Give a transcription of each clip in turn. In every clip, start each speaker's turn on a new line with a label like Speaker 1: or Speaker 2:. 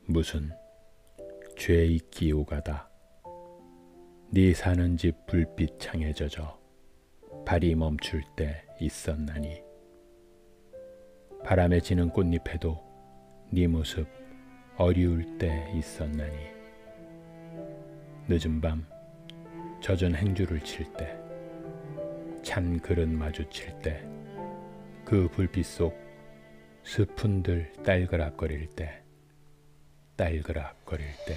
Speaker 1: 무슨 죄 있기 오가다. 네 사는 집 불빛 창에 젖어 발이 멈출 때 있었나니. 바람에 지는 꽃잎에도 네 모습 어리울 때 있었나니. 늦은 밤 젖은 행주를 칠 때, 찬 그릇 마주칠 때, 그 불빛 속 스푼들 딸그락거릴 때, 딸그락거릴 때,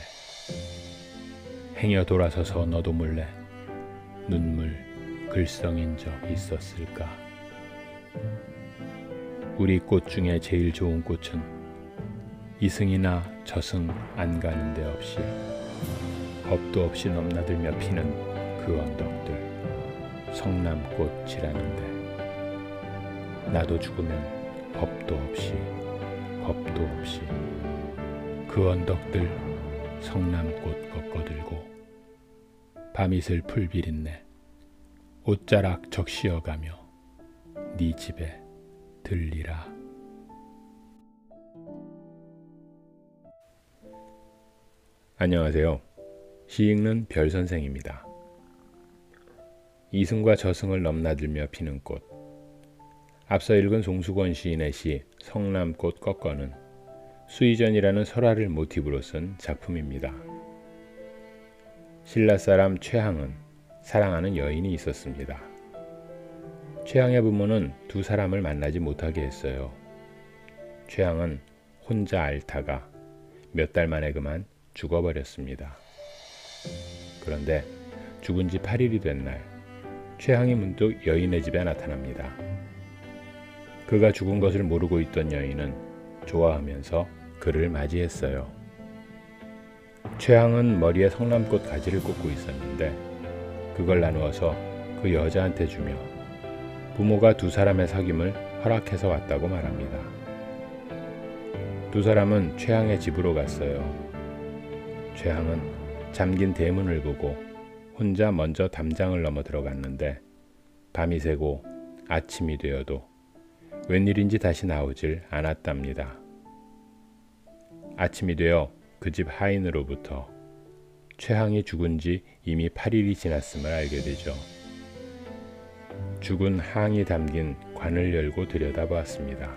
Speaker 1: 행여 돌아서서 너도 몰래 눈물 글썽인 적 있었을까? 우리 꽃 중에 제일 좋은 꽃은 이승이나 저승 안 가는 데 없이 겁도 없이 넘나들며 피는 그 언덕들, 성남꽃이라는데. 나도 죽으면 겁도 없이 그 언덕들 성남꽃 꺾어들고 밤이슬 풀비린내 옷자락 적시어가며 네 집에 들리라. 안녕하세요. 시 읽는 별선생입니다. 이승과 저승을 넘나들며 피는 꽃. 앞서 읽은 송수건 시인의 시 성남꽃 꺾어는 수의전이라는 설화를 모티브로 쓴 작품입니다. 신라 사람 최항은 사랑하는 여인이 있었습니다. 최항의 부모는 두 사람을 만나지 못하게 했어요. 최항은 혼자 앓다가 몇 달 만에 그만 죽어버렸습니다. 그런데 죽은 지 8일이 된 날, 최항이 문득 여인의 집에 나타납니다. 그가 죽은 것을 모르고 있던 여인은 좋아하면서 그를 맞이했어요. 최항은 머리에 성남꽃 가지를 꽂고 있었는데 그걸 나누어서 그 여자한테 주며 부모가 두 사람의 사귐을 허락해서 왔다고 말합니다. 두 사람은 최항의 집으로 갔어요. 최항은 잠긴 대문을 보고 혼자 먼저 담장을 넘어 들어갔는데 밤이 새고 아침이 되어도 웬일인지 다시 나오질 않았답니다. 아침이 되어 그 집 하인으로부터 최항이 죽은 지 이미 8일이 지났음을 알게 되죠. 죽은 항이 담긴 관을 열고 들여다보았습니다.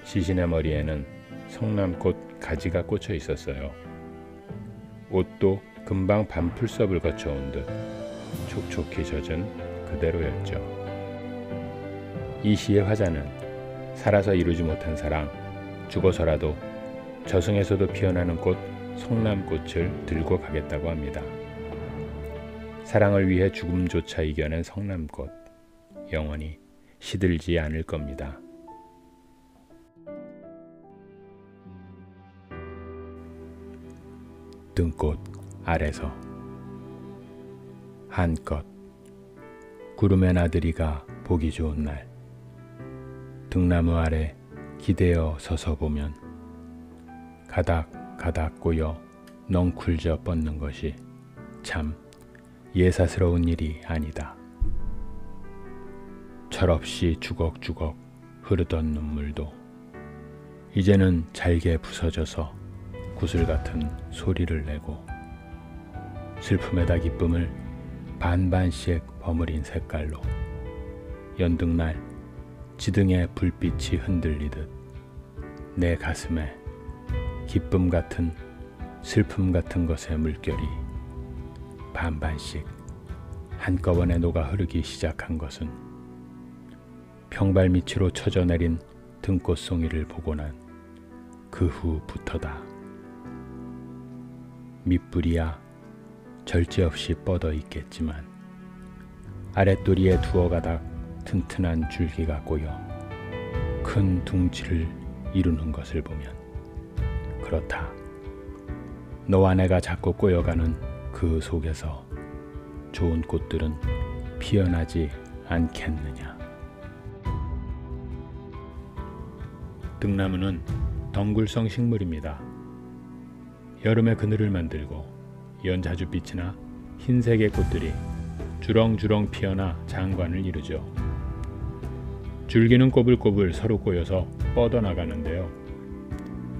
Speaker 1: 시신의 머리에는 성남꽃 가지가 꽂혀 있었어요. 옷도 금방 밤풀섭을 거쳐온 듯 촉촉히 젖은 그대로였죠. 이 시의 화자는 살아서 이루지 못한 사랑, 죽어서라도 저승에서도 피어나는 꽃 성남꽃을 들고 가겠다고 합니다. 사랑을 위해 죽음조차 이겨낸 성남꽃, 영원히 시들지 않을 겁니다. 등꽃 아래서 한껏 구름의 나들이가 보기 좋은 날, 등나무 아래 기대어 서서 보면 가닥가닥 꼬여 넝쿨져 뻗는 것이 참 예사스러운 일이 아니다. 철없이 주걱주걱 흐르던 눈물도 이제는 잘게 부서져서 구슬 같은 소리를 내고 슬픔에다 기쁨을 반반씩 버무린 색깔로 연등날 지등의 불빛이 흔들리듯 내 가슴에 기쁨 같은 슬픔 같은 것의 물결이 반반씩 한꺼번에 녹아 흐르기 시작한 것은 평발 밑으로 쳐져 내린 등꽃송이를 보고 난 그 후부터다. 밑뿌리야 절제없이 뻗어 있겠지만 아랫도리에 두어 가닥 튼튼한 줄기가 꼬여 큰 둥지를 이루는 것을 보면 그렇다. 너와 내가 자꾸 꼬여가는 그 속에서 좋은 꽃들은 피어나지 않겠느냐. 등나무는 덩굴성 식물입니다. 여름에 그늘을 만들고 연자줏빛이나 흰색의 꽃들이 주렁주렁 피어나 장관을 이루죠. 줄기는 꼬불꼬불 서로 꼬여서 뻗어나가는데요.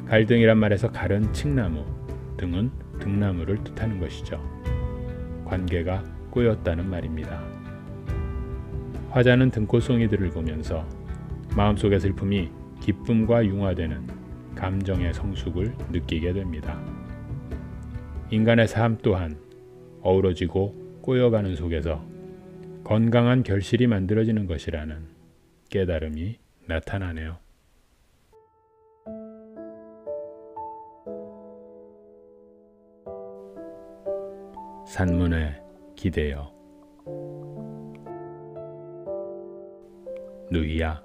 Speaker 1: 갈등이란 말에서 갈은 칡나무, 등은 등나무를 뜻하는 것이죠. 관계가 꼬였다는 말입니다. 화자는 등꽃송이들을 보면서 마음속의 슬픔이 기쁨과 융화되는 감정의 성숙을 느끼게 됩니다. 인간의 삶 또한 어우러지고 꼬여가는 속에서 건강한 결실이 만들어지는 것이라는 깨달음이 나타나네요. 산문에 기대어. 누이야,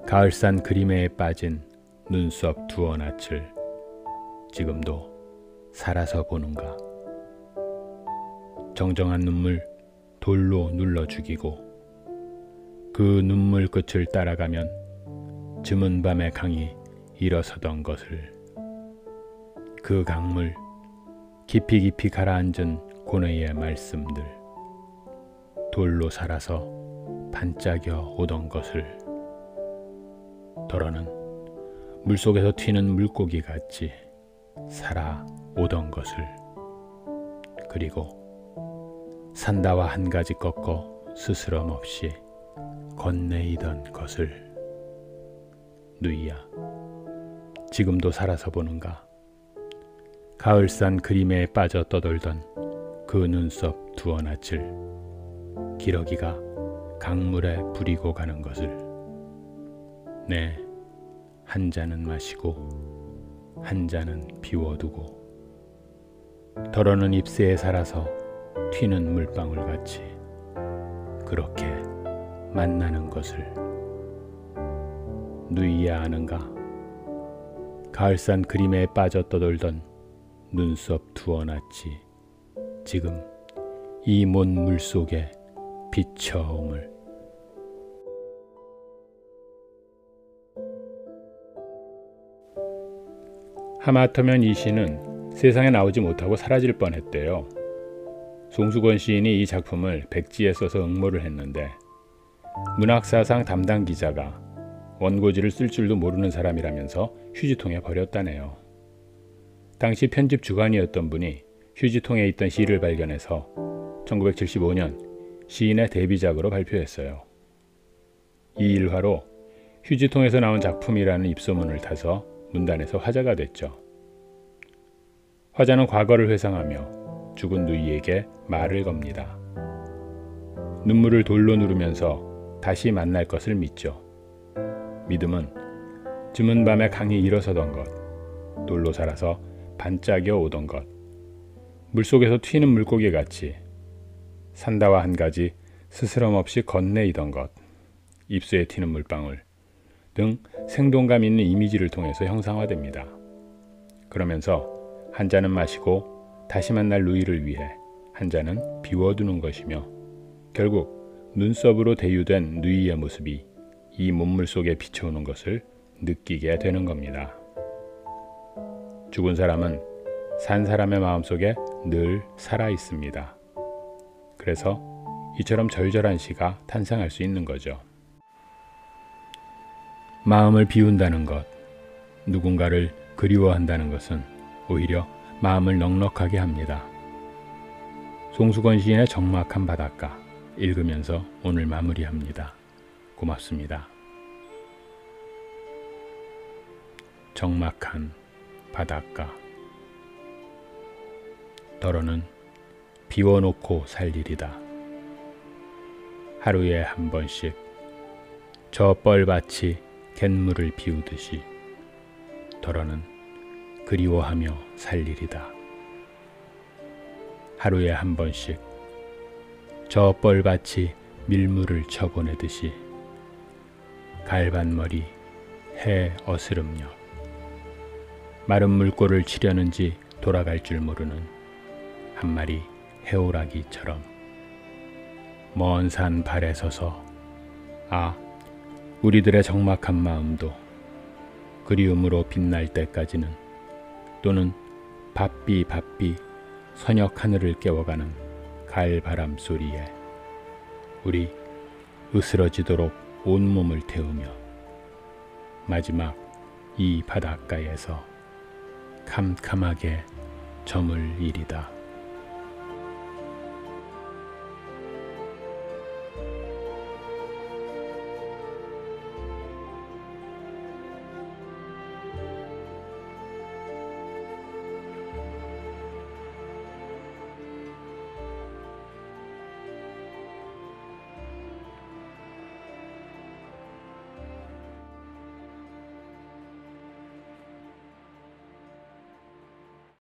Speaker 1: 가을산 그림에 빠진 눈썹 두어 낯을 지금도 살아서 보는가. 정정한 눈물 돌로 눌러 죽이고 그 눈물 끝을 따라가면 즈문 밤의 강이 일어서던 것을, 그 강물 깊이 깊이 가라앉은 고뇌의 말씀들, 돌로 살아서 반짝여 오던 것을, 더러는 물속에서 튀는 물고기 같이 살아오던 것을, 그리고 산다와 한 가지 꺾어 스스럼 없이 건네이던 것을. 누이야, 지금도 살아서 보는가. 가을산 그림에 빠져 떠돌던 그 눈썹 두어 낯을 기러기가 강물에 부리고 가는 것을. 네, 한 잔은 마시고 한 잔은 비워두고 더러는 잎새에 살아서 튀는 물방울 같이 그렇게 만나는 것을. 누이야 아는가. 가을산 그림에 빠져 떠돌던 눈썹 두어 낯이 지금 이 먼 물속에 비쳐옴을. 하마터면 이 시는 세상에 나오지 못하고 사라질 뻔했대요. 송수건 시인이 이 작품을 백지에 써서 응모를 했는데 문학사상 담당 기자가 원고지를 쓸 줄도 모르는 사람이라면서 휴지통에 버렸다네요. 당시 편집 주간이었던 분이 휴지통에 있던 시를 발견해서 1975년 시인의 데뷔작으로 발표했어요. 이 일화로 휴지통에서 나온 작품이라는 입소문을 타서 문단에서 화제가 됐죠. 화자는 과거를 회상하며 죽은 누이에게 말을 겁니다. 눈물을 돌로 누르면서 다시 만날 것을 믿죠. 믿음은 즈문 밤에 강이 일어서던 것, 돌로 살아서 반짝여 오던 것, 물속에서 튀는 물고기 같이 산다와 한 가지 스스럼 없이 건네이던 것, 입수에 튀는 물방울 등 생동감 있는 이미지를 통해서 형상화됩니다. 그러면서 한 잔은 마시고 다시 만날 누이를 위해 한 잔은 비워두는 것이며 결국 눈썹으로 대유된 누이의 모습이 이 문물 속에 비춰오는 것을 느끼게 되는 겁니다. 죽은 사람은 산 사람의 마음속에 늘 살아 있습니다. 그래서 이처럼 절절한 시가 탄생할 수 있는 거죠. 마음을 비운다는 것, 누군가를 그리워한다는 것은 오히려 마음을 넉넉하게 합니다. 송수건 시인의 적막한 바닷가 읽으면서 오늘 마무리합니다. 고맙습니다. 적막한 바닷가. 더러는 비워놓고 살 일이다. 하루에 한 번씩 저 뻘밭이 갯물을 비우듯이 더러는 그리워하며 살 일이다. 하루에 한 번씩 저 뻘밭이 밀물을 쳐보내듯이 갈반머리 해 어스름녘 마른 물꼬를 치려는지 돌아갈 줄 모르는 한 마리 해오라기처럼 먼 산 발에 서서 우리들의 적막한 마음도 그리움으로 빛날 때까지는 또는 바삐 선역 하늘을 깨워가는 가을바람 소리에 우리 으스러지도록 온몸을 태우며 마지막 이 바닷가에서 캄캄하게 저물 일이다.